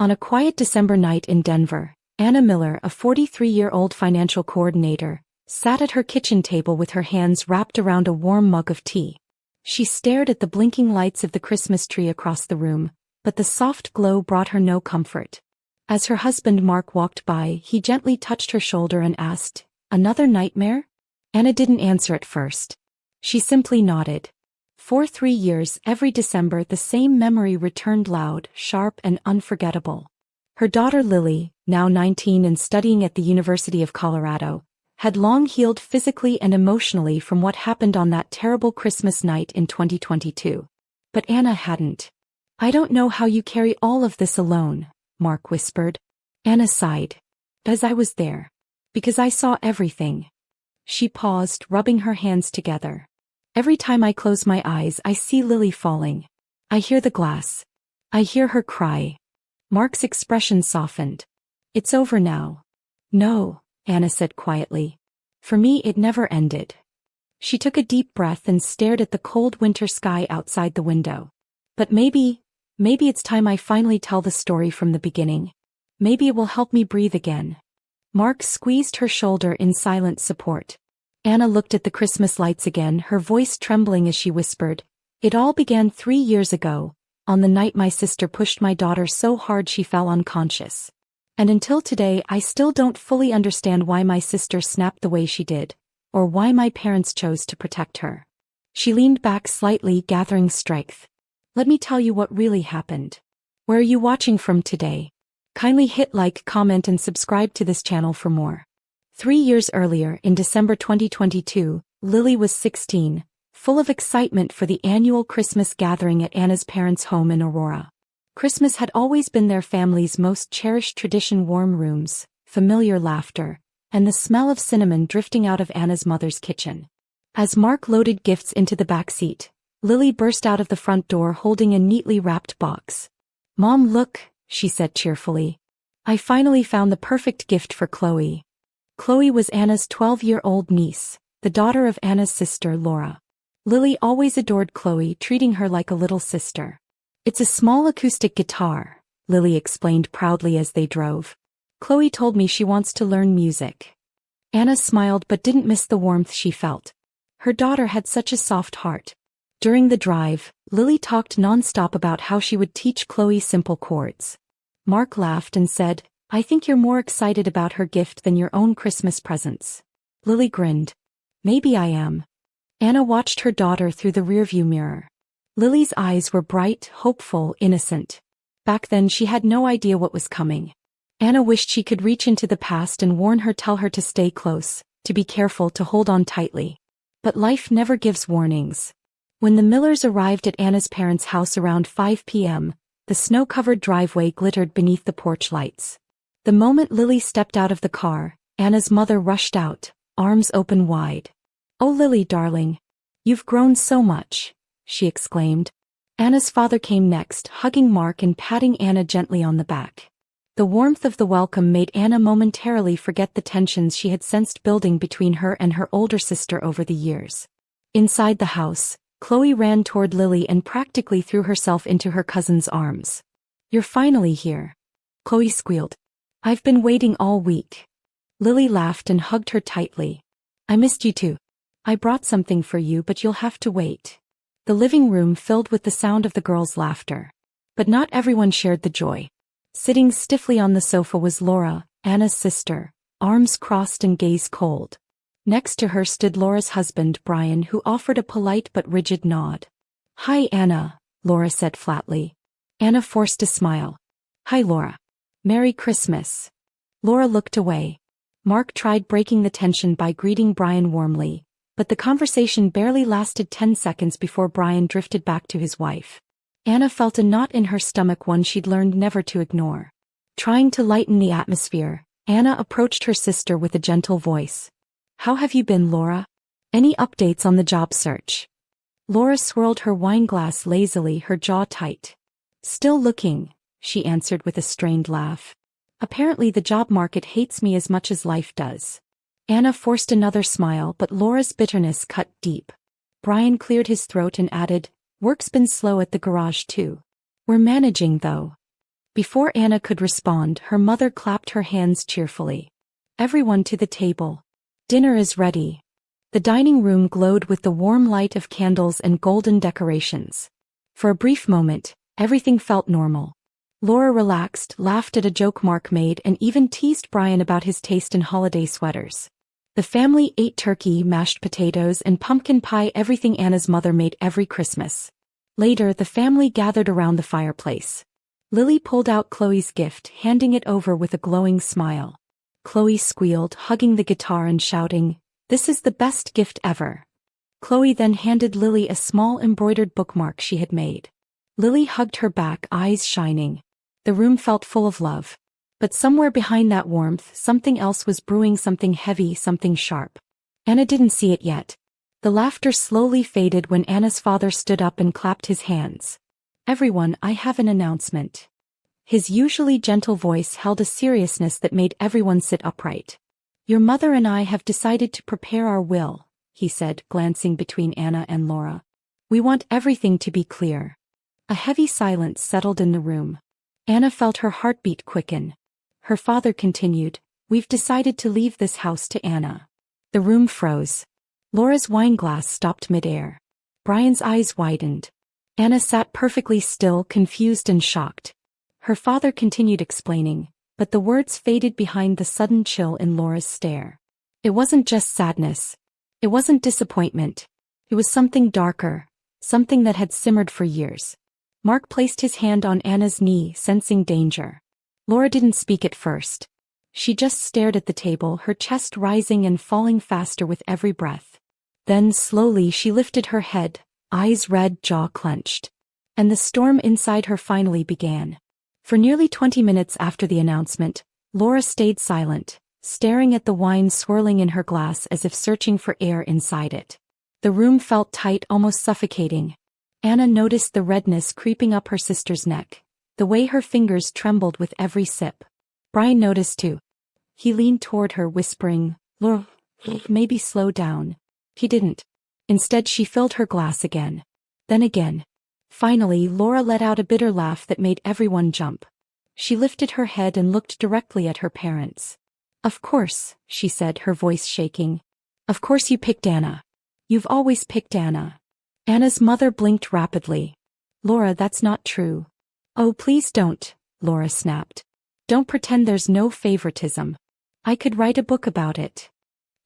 On a quiet December night in Denver, Anna Miller, a 43-year-old financial coordinator, sat at her kitchen table with her hands wrapped around a warm mug of tea. She stared at the blinking lights of the Christmas tree across the room, but the soft glow brought her no comfort. As her husband Mark walked by, he gently touched her shoulder and asked, "Another nightmare?" Anna didn't answer at first. She simply nodded. For 3 years, every December the same memory returned, loud, sharp, and unforgettable. Her daughter Lily, now 19 and studying at the University of Colorado, had long healed physically and emotionally from what happened on that terrible Christmas night in 2022. But Anna hadn't. "I don't know how you carry all of this alone," Mark whispered. Anna sighed. "As I was there. Because I saw everything." She paused, rubbing her hands together. "Every time I close my eyes, I see Lily falling. I hear the glass. I hear her cry." Mark's expression softened. "It's over now." "No," Anna said quietly. "For me it never ended." She took a deep breath and stared at the cold winter sky outside the window. "But maybe it's time I finally tell the story from the beginning. Maybe it will help me breathe again." Mark squeezed her shoulder in silent support. Anna looked at the Christmas lights again, her voice trembling as she whispered, "It all began 3 years ago, on the night my sister pushed my daughter so hard she fell unconscious. And until today I still don't fully understand why my sister snapped the way she did, or why my parents chose to protect her." She leaned back slightly, gathering strength. "Let me tell you what really happened. Where are you watching from today? Kindly hit like, comment, and subscribe to this channel for more." 3 years earlier, in December 2022, Lily was 16, full of excitement for the annual Christmas gathering at Anna's parents' home in Aurora. Christmas had always been their family's most cherished tradition: warm rooms, familiar laughter, and the smell of cinnamon drifting out of Anna's mother's kitchen. As Mark loaded gifts into the back seat, Lily burst out of the front door holding a neatly wrapped box. "Mom, look," she said cheerfully. "I finally found the perfect gift for Chloe." Chloe was Anna's 12-year-old niece, the daughter of Anna's sister Laura. Lily always adored Chloe, treating her like a little sister. "It's a small acoustic guitar," Lily explained proudly as they drove. "Chloe told me she wants to learn music." Anna smiled but didn't miss the warmth she felt. Her daughter had such a soft heart. During the drive, Lily talked nonstop about how she would teach Chloe simple chords. Mark laughed and said, "I think you're more excited about her gift than your own Christmas presents." Lily grinned. "Maybe I am." Anna watched her daughter through the rearview mirror. Lily's eyes were bright, hopeful, innocent. Back then she had no idea what was coming. Anna wished she could reach into the past and warn her, tell her to stay close, to be careful, to hold on tightly. But life never gives warnings. When the Millers arrived at Anna's parents' house around 5 p.m., the snow-covered driveway glittered beneath the porch lights. The moment Lily stepped out of the car, Anna's mother rushed out, arms open wide. "Oh, Lily, darling. You've grown so much," she exclaimed. Anna's father came next, hugging Mark and patting Anna gently on the back. The warmth of the welcome made Anna momentarily forget the tensions she had sensed building between her and her older sister over the years. Inside the house, Chloe ran toward Lily and practically threw herself into her cousin's arms. "You're finally here," Chloe squealed. "I've been waiting all week." Lily laughed and hugged her tightly. "I missed you too. I brought something for you, but you'll have to wait." The living room filled with the sound of the girls' laughter. But not everyone shared the joy. Sitting stiffly on the sofa was Laura, Anna's sister, arms crossed and gaze cold. Next to her stood Laura's husband, Brian, who offered a polite but rigid nod. "Hi, Anna," Laura said flatly. Anna forced a smile. "Hi, Laura. Merry Christmas." Laura looked away. Mark tried breaking the tension by greeting Brian warmly, but the conversation barely lasted 10 seconds before Brian drifted back to his wife. Anna felt a knot in her stomach, one she'd learned never to ignore. Trying to lighten the atmosphere, Anna approached her sister with a gentle voice. "How have you been, Laura? Any updates on the job search?" Laura swirled her wine glass lazily, her jaw tight. "Still looking," she answered with a strained laugh. "Apparently the job market hates me as much as life does." Anna forced another smile, but Laura's bitterness cut deep. Brian cleared his throat and added, "Work's been slow at the garage too. We're managing though." Before Anna could respond, her mother clapped her hands cheerfully. Everyone to the table. Dinner is ready. The dining room glowed with the warm light of candles and golden decorations. For a brief moment, everything felt normal. Laura relaxed, laughed at a joke Mark made, and even teased Brian about his taste in holiday sweaters. The family ate turkey, mashed potatoes, and pumpkin pie, everything Anna's mother made every Christmas. Later, the family gathered around the fireplace. Lily pulled out Chloe's gift, handing it over with a glowing smile. Chloe squealed, hugging the guitar and shouting, "This is the best gift ever." Chloe then handed Lily a small embroidered bookmark she had made. Lily hugged her back, eyes shining. The room felt full of love. But somewhere behind that warmth, something else was brewing, something heavy, something sharp. Anna didn't see it yet. The laughter slowly faded when Anna's father stood up and clapped his hands. "Everyone, I have an announcement." His usually gentle voice held a seriousness that made everyone sit upright. "Your mother and I have decided to prepare our will," he said, glancing between Anna and Laura. "We want everything to be clear." A heavy silence settled in the room. Anna felt her heartbeat quicken. Her father continued, "We've decided to leave this house to Anna." The room froze. Laura's wine glass stopped midair. Brian's eyes widened. Anna sat perfectly still, confused and shocked. Her father continued explaining, but the words faded behind the sudden chill in Laura's stare. It wasn't just sadness. It wasn't disappointment. It was something darker, something that had simmered for years. Mark placed his hand on Anna's knee, sensing danger. Laura didn't speak at first. She just stared at the table, her chest rising and falling faster with every breath. Then slowly she lifted her head, eyes red, jaw clenched. And the storm inside her finally began. For nearly 20 minutes after the announcement, Laura stayed silent, staring at the wine swirling in her glass as if searching for air inside it. The room felt tight, almost suffocating. Anna noticed the redness creeping up her sister's neck, the way her fingers trembled with every sip. Brian noticed too. He leaned toward her, whispering, "Laura, maybe slow down." He didn't. Instead, she filled her glass again. Then again. Finally, Laura let out a bitter laugh that made everyone jump. She lifted her head and looked directly at her parents. "Of course," she said, her voice shaking. "Of course you picked Anna. You've always picked Anna." Anna's mother blinked rapidly. "Laura, that's not true." "Oh, please don't," Laura snapped. "Don't pretend there's no favoritism. I could write a book about it."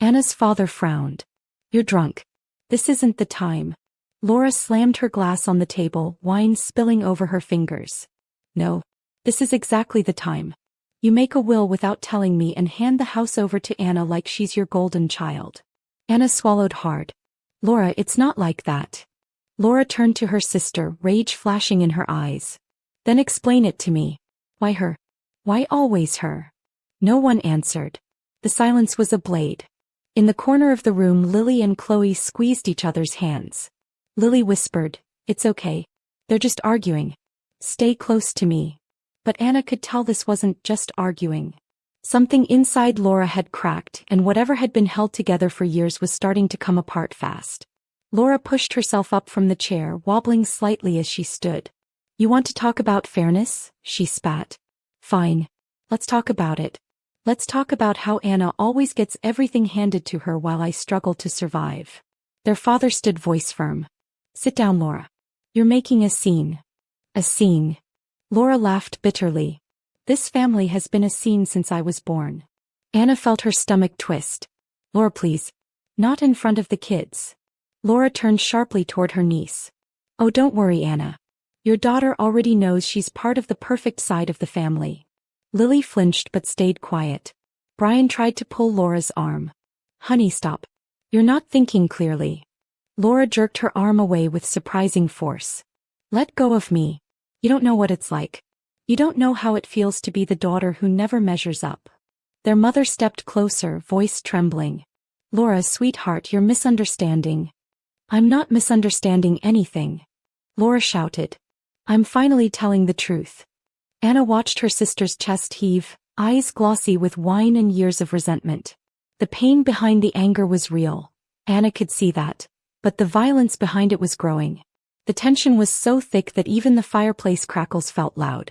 Anna's father frowned. "You're drunk. This isn't the time." Laura slammed her glass on the table, wine spilling over her fingers. "No. This is exactly the time. You make a will without telling me and hand the house over to Anna like she's your golden child." Anna swallowed hard. "Laura, it's not like that." Laura turned to her sister, rage flashing in her eyes. "Then explain it to me. Why her? Why always her?" No one answered. The silence was a blade. In the corner of the room, Lily and Chloe squeezed each other's hands. Lily whispered, "It's okay. They're just arguing. Stay close to me." But Anna could tell this wasn't just arguing. Something inside Laura had cracked, and whatever had been held together for years was starting to come apart fast. Laura pushed herself up from the chair, wobbling slightly as she stood. "You want to talk about fairness?" she spat. "Fine. Let's talk about it. Let's talk about how Anna always gets everything handed to her while I struggle to survive." Their father stood voice firm. "Sit down, Laura. You're making a scene." "A scene?" Laura laughed bitterly. "This family has been a scene since I was born." Anna felt her stomach twist. "Laura, please. Not in front of the kids." Laura turned sharply toward her niece. "Oh, don't worry, Anna. Your daughter already knows she's part of the perfect side of the family." Lily flinched but stayed quiet. Brian tried to pull Laura's arm. "Honey, stop. You're not thinking clearly." Laura jerked her arm away with surprising force. "Let go of me. You don't know what it's like. You don't know how it feels to be the daughter who never measures up." Their mother stepped closer, voice trembling. "Laura, sweetheart, you're misunderstanding." "I'm not misunderstanding anything," Laura shouted. "I'm finally telling the truth." Anna watched her sister's chest heave, eyes glossy with wine and years of resentment. The pain behind the anger was real. Anna could see that. But the violence behind it was growing. The tension was so thick that even the fireplace crackles felt loud.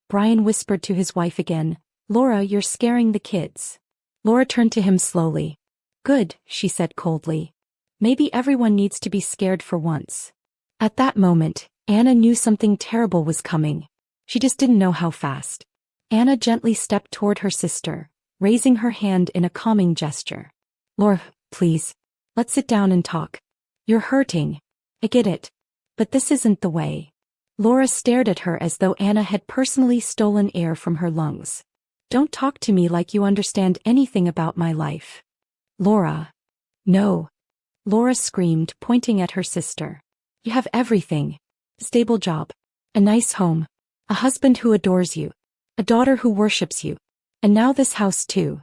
Brian whispered to his wife again. Laura, you're scaring the kids. Laura turned to him slowly. Good, she said coldly. Maybe everyone needs to be scared for once. At that moment, Anna knew something terrible was coming. She just didn't know how fast. Anna gently stepped toward her sister, raising her hand in a calming gesture. Laura, please. Let's sit down and talk. You're hurting. I get it. But this isn't the way. Laura stared at her as though Anna had personally stolen air from her lungs. Don't talk to me like you understand anything about my life. Laura. No. Laura screamed, pointing at her sister. You have everything. A stable job. A nice home. A husband who adores you. A daughter who worships you. And now this house too.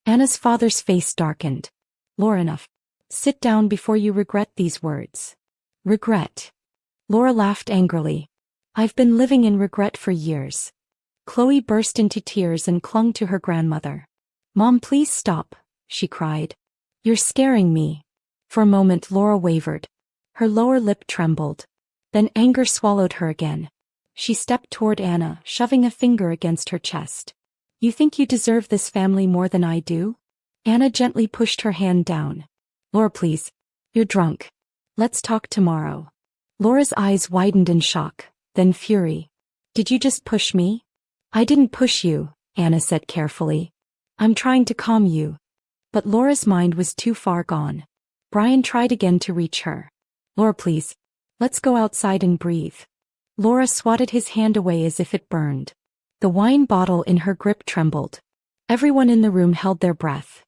Anna's father's face darkened. Laura, enough. Sit down before you regret these words. Regret. Laura laughed angrily. I've been living in regret for years. Chloe burst into tears and clung to her grandmother. Mom, please stop, she cried. You're scaring me. For a moment Laura wavered. Her lower lip trembled. Then anger swallowed her again. She stepped toward Anna, shoving a finger against her chest. You think you deserve this family more than I do? Anna gently pushed her hand down. Laura, please. You're drunk. Let's talk tomorrow. Laura's eyes widened in shock, then fury. Did you just push me? I didn't push you, Anna said carefully. I'm trying to calm you. But Laura's mind was too far gone. Brian tried again to reach her. Laura, please. Let's go outside and breathe. Laura swatted his hand away as if it burned. The wine bottle in her grip trembled. Everyone in the room held their breath.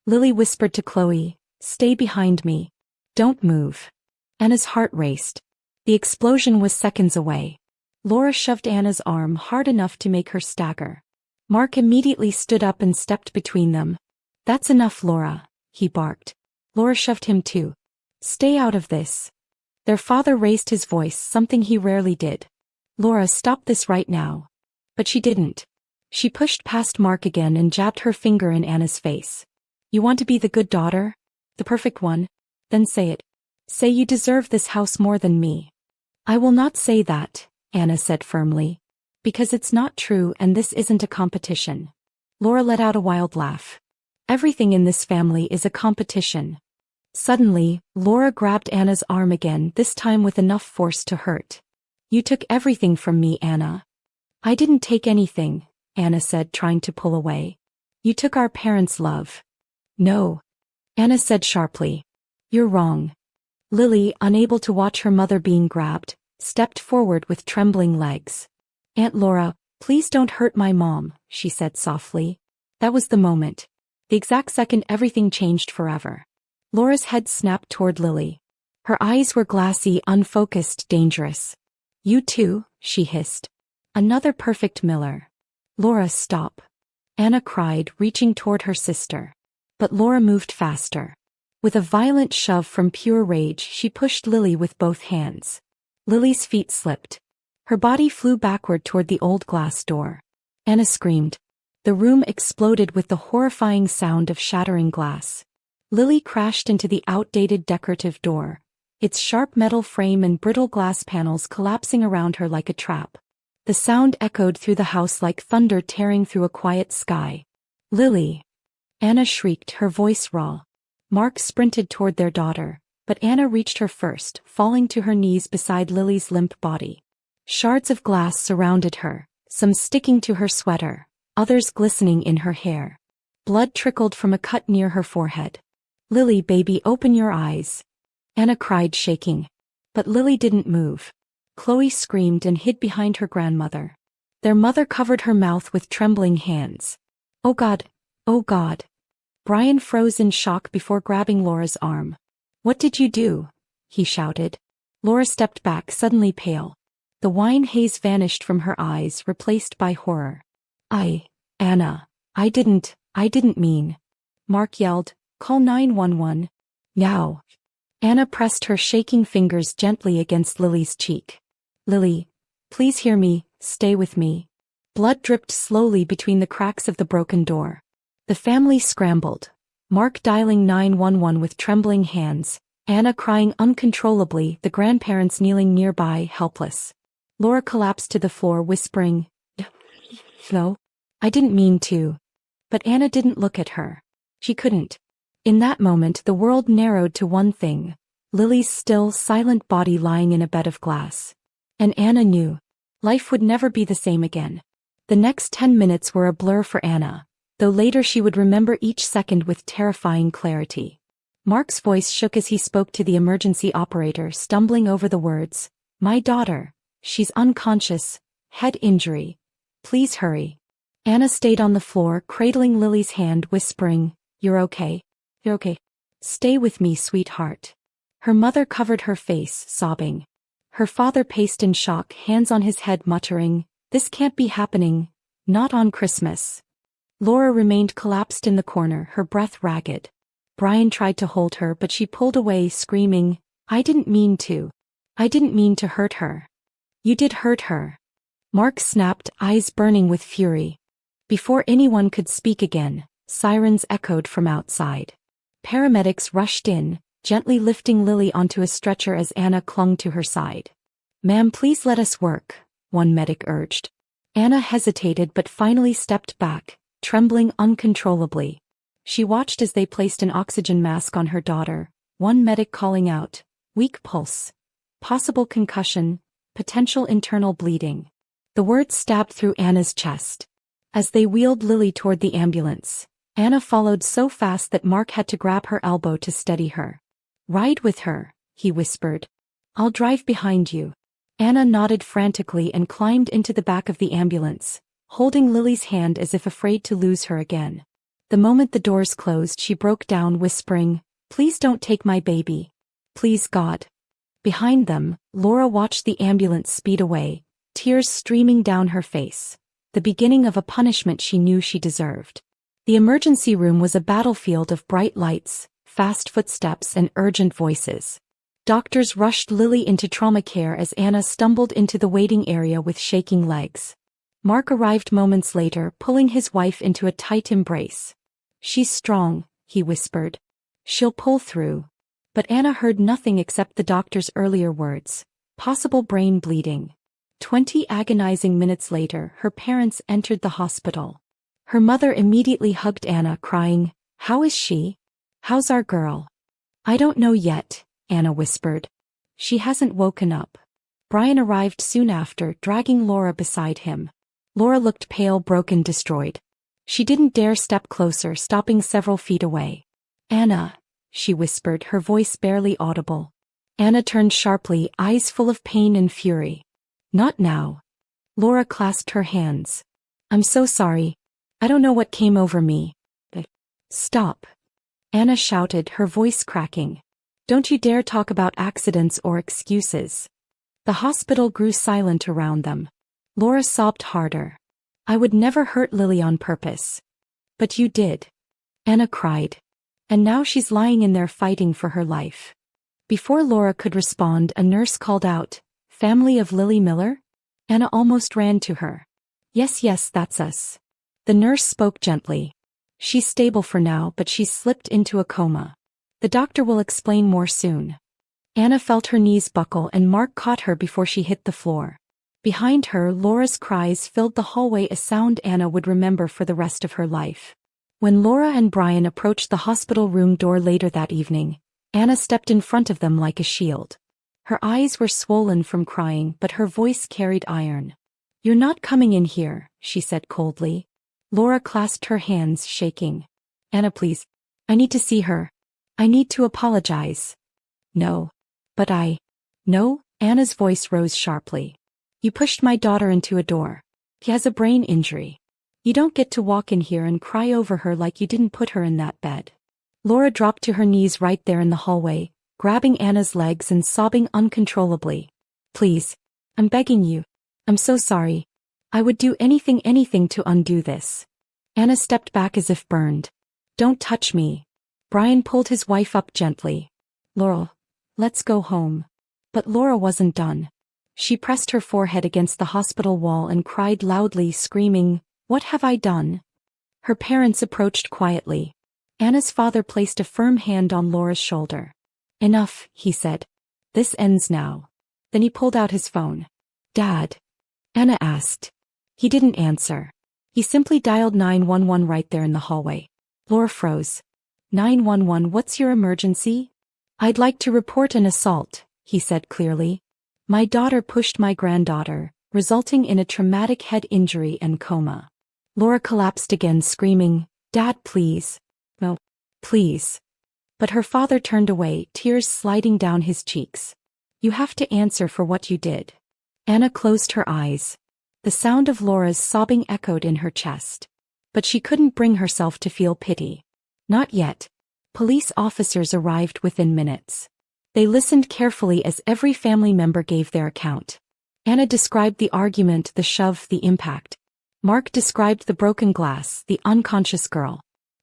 Lily whispered to Chloe, Stay behind me. Don't move. Anna's heart raced. The explosion was seconds away. Laura shoved Anna's arm hard enough to make her stagger. Mark immediately stood up and stepped between them. That's enough, Laura, he barked. Laura shoved him too. Stay out of this. Their father raised his voice, something he rarely did. Laura, stop this right now. But she didn't. She pushed past Mark again and jabbed her finger in Anna's face. You want to be the good daughter? The perfect one? Then say it. Say you deserve this house more than me. I will not say that, Anna said firmly. Because it's not true and this isn't a competition. Laura let out a wild laugh. Everything in this family is a competition. Suddenly, Laura grabbed Anna's arm again, this time with enough force to hurt. You took everything from me, Anna. I didn't take anything, Anna said, trying to pull away. You took our parents' love. No. Anna said sharply. You're wrong. Lily, unable to watch her mother being grabbed, stepped forward with trembling legs. Aunt Laura, please don't hurt my mom, she said softly. That was the moment. The exact second everything changed forever. Laura's head snapped toward Lily. Her eyes were glassy, unfocused, dangerous. You too, she hissed. Another perfect Miller. Laura, stop. Anna cried, reaching toward her sister. But Laura moved faster. With a violent shove from pure rage, she pushed Lily with both hands. Lily's feet slipped. Her body flew backward toward the old glass door. Anna screamed. The room exploded with the horrifying sound of shattering glass. Lily crashed into the outdated decorative door, its sharp metal frame and brittle glass panels collapsing around her like a trap. The sound echoed through the house like thunder tearing through a quiet sky. Lily! Anna shrieked, her voice raw. Mark sprinted toward their daughter, but Anna reached her first, falling to her knees beside Lily's limp body. Shards of glass surrounded her, some sticking to her sweater, others glistening in her hair. Blood trickled from a cut near her forehead. Lily, baby, open your eyes. Anna cried, shaking. But Lily didn't move. Chloe screamed and hid behind her grandmother. Their mother covered her mouth with trembling hands. Oh God! Oh God! Brian froze in shock before grabbing Laura's arm. What did you do? He shouted. Laura stepped back, suddenly pale. The wine haze vanished from her eyes, replaced by horror. Anna, I didn't mean. Mark yelled, call 911. Now. Anna pressed her shaking fingers gently against Lily's cheek. Lily, please hear me, stay with me. Blood dripped slowly between the cracks of the broken door. The family scrambled. Mark dialing 911 with trembling hands, Anna crying uncontrollably, the grandparents kneeling nearby, helpless. Laura collapsed to the floor, whispering, No, I didn't mean to. But Anna didn't look at her. She couldn't. In that moment the world narrowed to one thing: Lily's still, silent body lying in a bed of glass. And Anna knew. Life would never be the same again. The next 10 minutes were a blur for Anna, though later she would remember each second with terrifying clarity. Mark's voice shook as he spoke to the emergency operator, stumbling over the words, "My daughter. She's unconscious. Head injury. Please hurry." Anna stayed on the floor, cradling Lily's hand, whispering, "You're okay. You're okay. Stay with me, sweetheart." Her mother covered her face, sobbing. Her father paced in shock, hands on his head, muttering, "This can't be happening. Not on Christmas." Laura remained collapsed in the corner, her breath ragged. Brian tried to hold her, but she pulled away, screaming, "I didn't mean to. I didn't mean to hurt her." "You did hurt her." Mark snapped, eyes burning with fury. Before anyone could speak again, sirens echoed from outside. Paramedics rushed in, gently lifting Lily onto a stretcher as Anna clung to her side. "Ma'am, please let us work," one medic urged. Anna hesitated but finally stepped back, trembling uncontrollably. She watched as they placed an oxygen mask on her daughter, one medic calling out, "Weak pulse. Possible concussion. Potential internal bleeding." The words stabbed through Anna's chest. As they wheeled Lily toward the ambulance, Anna followed so fast that Mark had to grab her elbow to steady her. "Ride with her," he whispered. "I'll drive behind you." Anna nodded frantically and climbed into the back of the ambulance, holding Lily's hand as if afraid to lose her again. The moment the doors closed, she broke down, whispering, "Please don't take my baby. Please, God." Behind them, Laura watched the ambulance speed away, tears streaming down her face. The beginning of a punishment she knew she deserved. The emergency room was a battlefield of bright lights, fast footsteps, and urgent voices. Doctors rushed Lily into trauma care as Anna stumbled into the waiting area with shaking legs. Mark arrived moments later, pulling his wife into a tight embrace. "She's strong," he whispered. "She'll pull through." But Anna heard nothing except the doctor's earlier words: possible brain bleeding. 20 agonizing minutes later, her parents entered the hospital. Her mother immediately hugged Anna, crying, "How is she? How's our girl?" "I don't know yet," Anna whispered. "She hasn't woken up." Brian arrived soon after, dragging Laura beside him. Laura looked pale, broken, destroyed. She didn't dare step closer, stopping several feet away. "Anna," she whispered, her voice barely audible. Anna turned sharply, eyes full of pain and fury. "Not now." Laura clasped her hands. "I'm so sorry. I don't know what came over me." "Stop," Anna shouted, her voice cracking. "Don't you dare talk about accidents or excuses." The hospital grew silent around them. Laura sobbed harder. "I would never hurt Lily on purpose." "But you did," Anna cried. "And now she's lying in there fighting for her life." Before Laura could respond, a nurse called out, "Family of Lily Miller?" Anna almost ran to her. Yes, that's us." The nurse spoke gently. "She's stable for now, but she's slipped into a coma. The doctor will explain more soon." Anna felt her knees buckle and Mark caught her before she hit the floor. Behind her, Laura's cries filled the hallway, a sound Anna would remember for the rest of her life. When Laura and Brian approached the hospital room door later that evening, Anna stepped in front of them like a shield. Her eyes were swollen from crying, but her voice carried iron. "You're not coming in here," she said coldly. Laura clasped her hands, shaking. "Anna, please. I need to see her. I need to apologize." "No." "But No?" Anna's voice rose sharply. "You pushed my daughter into a door. She has a brain injury. You don't get to walk in here and cry over her like you didn't put her in that bed." Laura dropped to her knees right there in the hallway, grabbing Anna's legs and sobbing uncontrollably. "Please. I'm begging you. I'm so sorry. I would do anything to undo this." Anna stepped back as if burned. "Don't touch me." Brian pulled his wife up gently. "Laura, let's go home." But Laura wasn't done. She pressed her forehead against the hospital wall and cried loudly, screaming, "What have I done?" Her parents approached quietly. Anna's father placed a firm hand on Laura's shoulder. "Enough," he said. "This ends now." Then he pulled out his phone. "Dad?" Anna asked. He didn't answer. He simply dialed 911 right there in the hallway. Laura froze. 911, what's your emergency? I'd like to report an assault, he said clearly. My daughter pushed my granddaughter, resulting in a traumatic head injury and coma. Laura collapsed again, screaming, Dad, please. No, please. But her father turned away, tears sliding down his cheeks. You have to answer for what you did. Anna closed her eyes. The sound of Laura's sobbing echoed in her chest. But she couldn't bring herself to feel pity. Not yet. Police officers arrived within minutes. They listened carefully as every family member gave their account. Anna described the argument, the shove, the impact. Mark described the broken glass, the unconscious girl.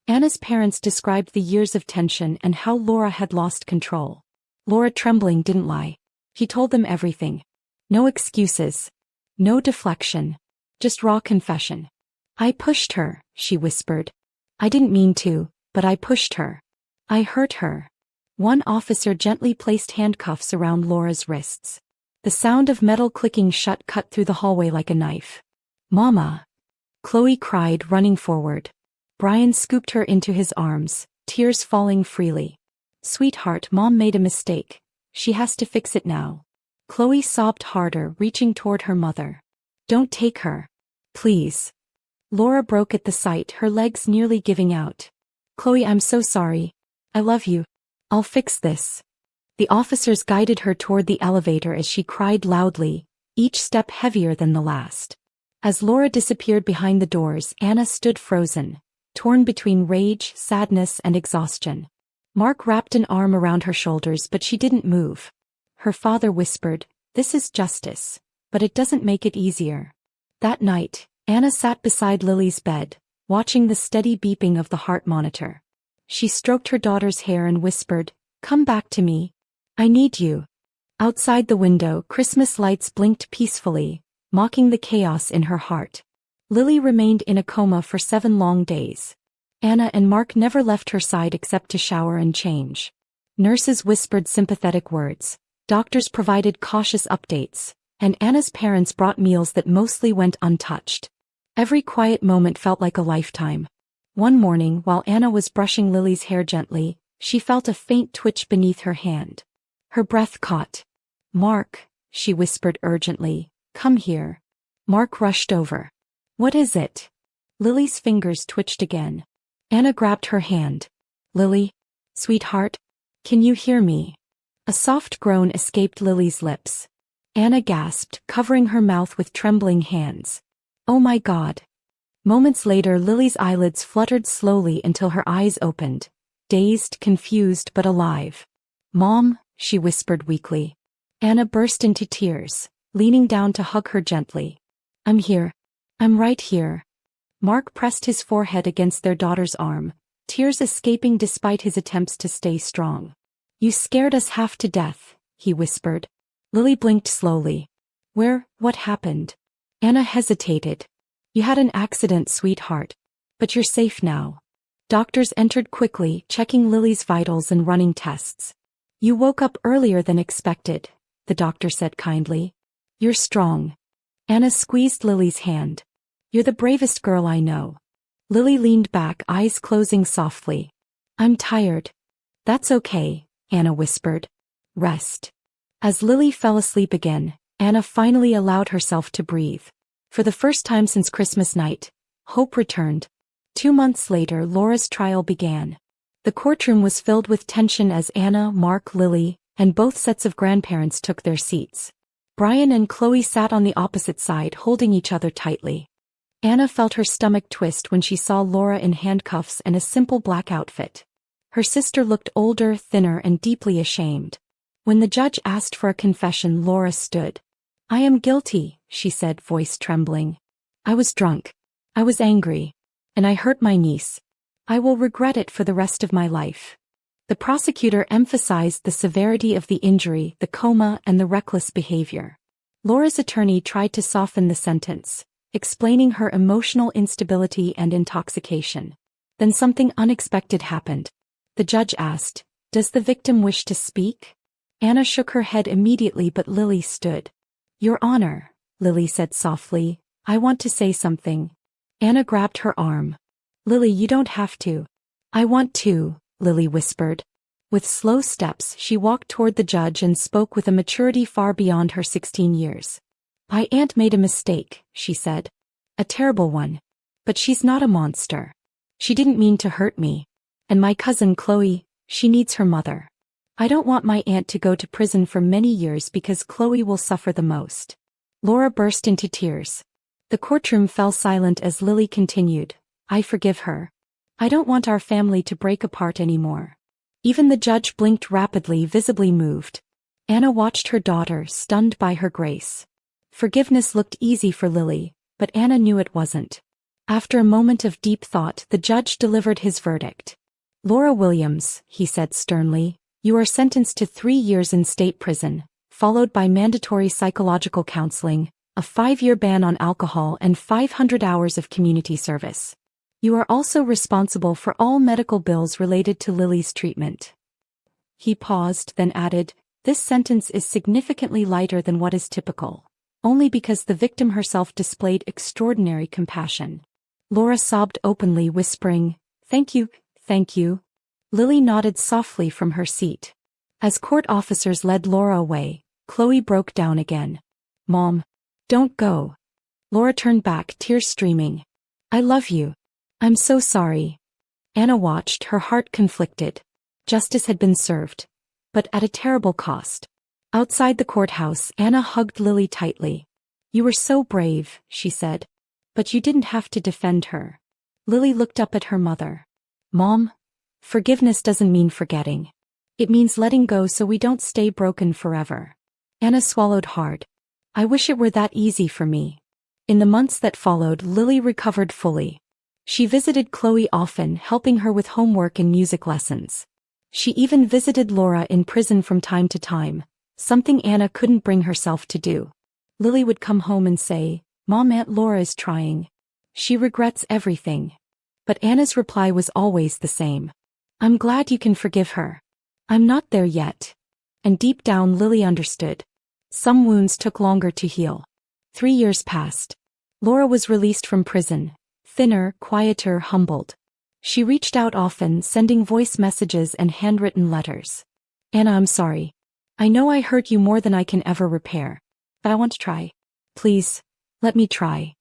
Anna's parents described the years of tension and how Laura had lost control. Laura, trembling, didn't lie. He told them everything. No excuses. No deflection. Just raw confession. I pushed her, she whispered. I didn't mean to, but I pushed her. I hurt her. One officer gently placed handcuffs around Laura's wrists. The sound of metal clicking shut cut through the hallway like a knife. Mama! Chloe cried, running forward. Brian scooped her into his arms, tears falling freely. Sweetheart, Mom made a mistake. She has to fix it now. Chloe sobbed harder, reaching toward her mother. Don't take her. Please. Laura broke at the sight, her legs nearly giving out. Chloe, I'm so sorry. I love you. I'll fix this. The officers guided her toward the elevator as she cried loudly, each step heavier than the last. As Laura disappeared behind the doors, Anna stood frozen, torn between rage, sadness, and exhaustion. Mark wrapped an arm around her shoulders, but she didn't move. Her father whispered, This is justice, but it doesn't make it easier. That night, Anna sat beside Lily's bed, watching the steady beeping of the heart monitor. She stroked her daughter's hair and whispered, Come back to me. I need you. Outside the window, Christmas lights blinked peacefully, mocking the chaos in her heart. Lily remained in a coma for 7 long days. Anna and Mark never left her side except to shower and change. Nurses whispered sympathetic words. Doctors provided cautious updates, and Anna's parents brought meals that mostly went untouched. Every quiet moment felt like a lifetime. One morning, while Anna was brushing Lily's hair gently, she felt a faint twitch beneath her hand. Her breath caught. Mark, she whispered urgently, come here. Mark rushed over. What is it? Lily's fingers twitched again. Anna grabbed her hand. Lily? Sweetheart? Can you hear me? A soft groan escaped Lily's lips. Anna gasped, covering her mouth with trembling hands. Oh my God. Moments later, Lily's eyelids fluttered slowly until her eyes opened, dazed, confused, but alive. Mom, she whispered weakly. Anna burst into tears, leaning down to hug her gently. I'm here. I'm right here. Mark pressed his forehead against their daughter's arm, tears escaping despite his attempts to stay strong. You scared us half to death, he whispered. Lily blinked slowly. What happened? Anna hesitated. You had an accident, sweetheart. But you're safe now. Doctors entered quickly, checking Lily's vitals and running tests. You woke up earlier than expected, the doctor said kindly. You're strong. Anna squeezed Lily's hand. You're the bravest girl I know. Lily leaned back, eyes closing softly. I'm tired. That's okay, Anna whispered. Rest. As Lily fell asleep again, Anna finally allowed herself to breathe. For the first time since Christmas night, hope returned. 2 months later, Laura's trial began. The courtroom was filled with tension as Anna, Mark, Lily, and both sets of grandparents took their seats. Brian and Chloe sat on the opposite side, holding each other tightly. Anna felt her stomach twist when she saw Laura in handcuffs and a simple black outfit. Her sister looked older, thinner, and deeply ashamed. When the judge asked for a confession, Laura stood. I am guilty, she said, voice trembling. I was drunk. I was angry. And I hurt my niece. I will regret it for the rest of my life. The prosecutor emphasized the severity of the injury, the coma, and the reckless behavior. Laura's attorney tried to soften the sentence, explaining her emotional instability and intoxication. Then something unexpected happened. The judge asked, Does the victim wish to speak? Anna shook her head immediately, but Lily stood. Your Honor, Lily said softly, I want to say something. Anna grabbed her arm. Lily, you don't have to. I want to, Lily whispered. With slow steps, she walked toward the judge and spoke with a maturity far beyond her 16 years. My aunt made a mistake, she said. A terrible one. But she's not a monster. She didn't mean to hurt me. And my cousin Chloe, she needs her mother. I don't want my aunt to go to prison for many years because Chloe will suffer the most. Laura burst into tears. The courtroom fell silent as Lily continued. I forgive her. I don't want our family to break apart anymore. Even the judge blinked rapidly, visibly moved. Anna watched her daughter, stunned by her grace. Forgiveness looked easy for Lily, but Anna knew it wasn't. After a moment of deep thought, the judge delivered his verdict. Laura Williams, he said sternly, you are sentenced to 3 years in state prison, followed by mandatory psychological counseling, a 5-year ban on alcohol and 500 hours of community service. You are also responsible for all medical bills related to Lily's treatment. He paused, then added, this sentence is significantly lighter than what is typical, only because the victim herself displayed extraordinary compassion. Laura sobbed openly, whispering, thank you, thank you. Lily nodded softly from her seat. As court officers led Laura away, Chloe broke down again. Mom, don't go. Laura turned back, tears streaming. I love you. I'm so sorry. Anna watched, her heart conflicted. Justice had been served, but at a terrible cost. Outside the courthouse, Anna hugged Lily tightly. You were so brave, she said. But you didn't have to defend her. Lily looked up at her mother. Mom, forgiveness doesn't mean forgetting. It means letting go so we don't stay broken forever. Anna swallowed hard. I wish it were that easy for me. In the months that followed, Lily recovered fully. She visited Chloe often, helping her with homework and music lessons. She even visited Laura in prison from time to time, something Anna couldn't bring herself to do. Lily would come home and say, Mom, Aunt Laura is trying. She regrets everything. But Anna's reply was always the same. I'm glad you can forgive her. I'm not there yet. And deep down Lily understood. Some wounds took longer to heal. 3 years passed. Laura was released from prison. Thinner, quieter, humbled. She reached out often, sending voice messages and handwritten letters. Anna, I'm sorry. I know I hurt you more than I can ever repair. But I want to try. Please, let me try.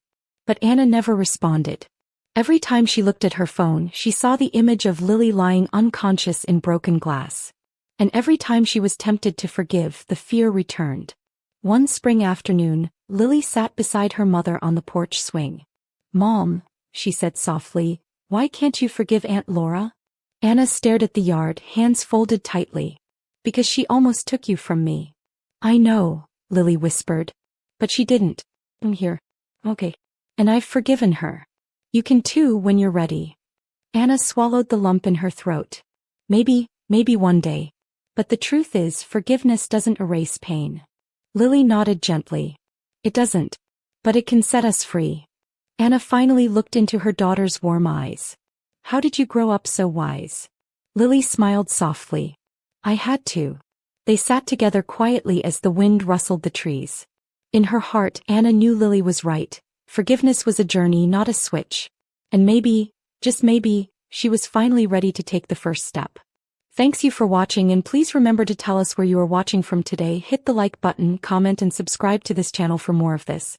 But Anna never responded. Every time she looked at her phone, she saw the image of Lily lying unconscious in broken glass. And every time she was tempted to forgive, the fear returned. One spring afternoon, Lily sat beside her mother on the porch swing. Mom, she said softly, why can't you forgive Aunt Laura? Anna stared at the yard, hands folded tightly. Because she almost took you from me. I know, Lily whispered. But she didn't. I'm here. Okay. And I've forgiven her. You can too when you're ready. Anna swallowed the lump in her throat. Maybe one day. But the truth is, forgiveness doesn't erase pain. Lily nodded gently. It doesn't. But it can set us free. Anna finally looked into her daughter's warm eyes. How did you grow up so wise? Lily smiled softly. I had to. They sat together quietly as the wind rustled the trees. In her heart, Anna knew Lily was right. Forgiveness was a journey, not a switch. And maybe, just maybe, she was finally ready to take the first step. Thanks you for watching, and please remember to tell us where you are watching from today. Hit the like button, comment and subscribe to this channel for more of this.